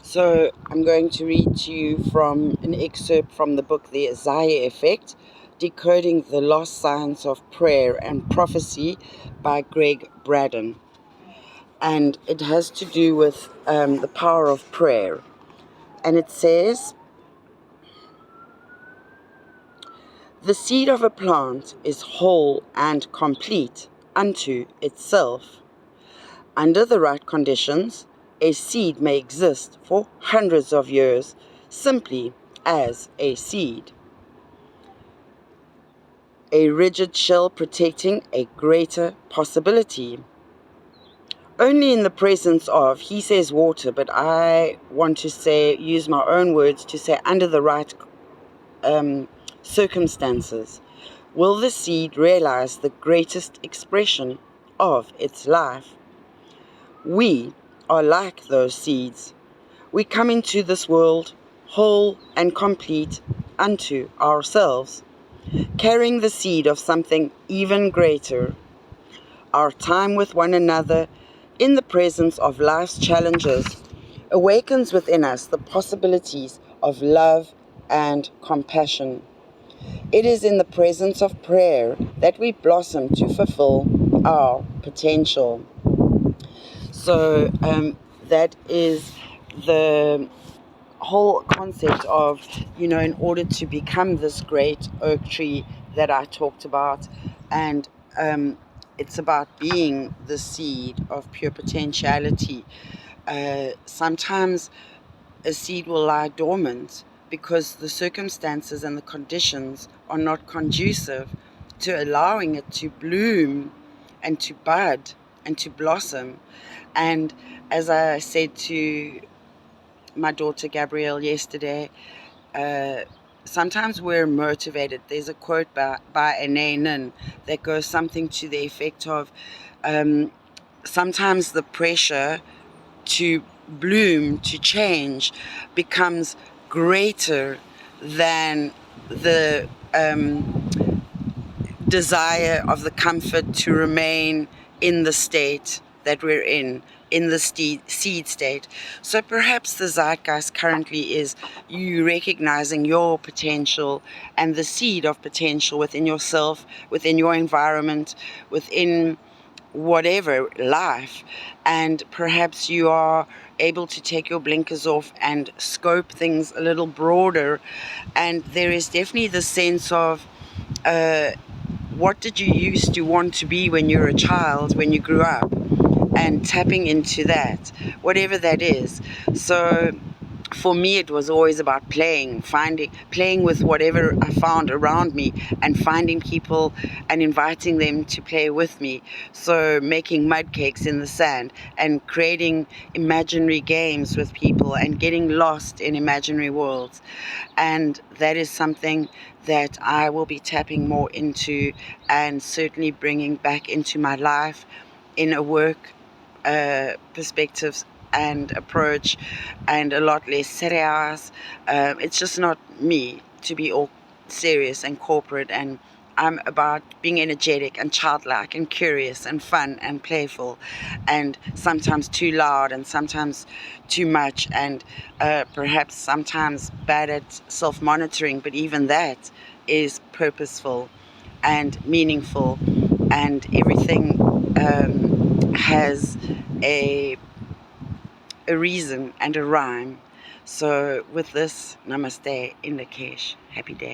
So I'm going to read to you from an excerpt from the book The Isaiah Effect, Decoding the Lost Science of Prayer and Prophecy by Greg Braden. And it has to do with the power of prayer. And it says, "The seed of a plant is whole and complete unto itself. Under the right conditions, a seed may exist for hundreds of years simply as a seed. A rigid shell protecting a greater possibility. Only in the presence of," he says water, but I want to use my own words to say under the right circumstances, will the seed realize the greatest expression of its life. We are like those seeds. We come into this world whole and complete unto ourselves, carrying the seed of something even greater. Our time with one another in the presence of life's challenges awakens within us the possibilities of love and compassion. It is in the presence of prayer that we blossom to fulfill our potential. So that is the whole concept of, in order to become this great oak tree that I talked about. And it's about being the seed of pure potentiality. Sometimes a seed will lie dormant because the circumstances and the conditions are not conducive to allowing it to bloom and to bud and to blossom. And as I said to my daughter Gabrielle yesterday, sometimes we're motivated. There's a quote by E&OE that goes something to the effect of, sometimes the pressure to bloom, to change, becomes greater than the desire of the comfort to remain in the state that we're in the seed state. So perhaps the zeitgeist currently is you recognizing your potential and the seed of potential within yourself, within your environment, within whatever life, and perhaps you are able to take your blinkers off and scope things a little broader. And there is definitely the sense of what did you used to want to be when you were a child, when you grew up, and tapping into that, whatever that is. So for me, it was always about playing with whatever I found around me, and finding people and inviting them to play with me. So making mud cakes in the sand and creating imaginary games with people and getting lost in imaginary worlds. And that is something that I will be tapping more into and certainly bringing back into my life in a work perspective and approach, and a lot less Saturday hours. It's just not me to be all serious and corporate, and I'm about being energetic and childlike and curious and fun and playful, and sometimes too loud and sometimes too much, and perhaps sometimes bad at self-monitoring, but even that is purposeful and meaningful, and everything has a reason and a rhyme. So with this, namaste, in the Happy day.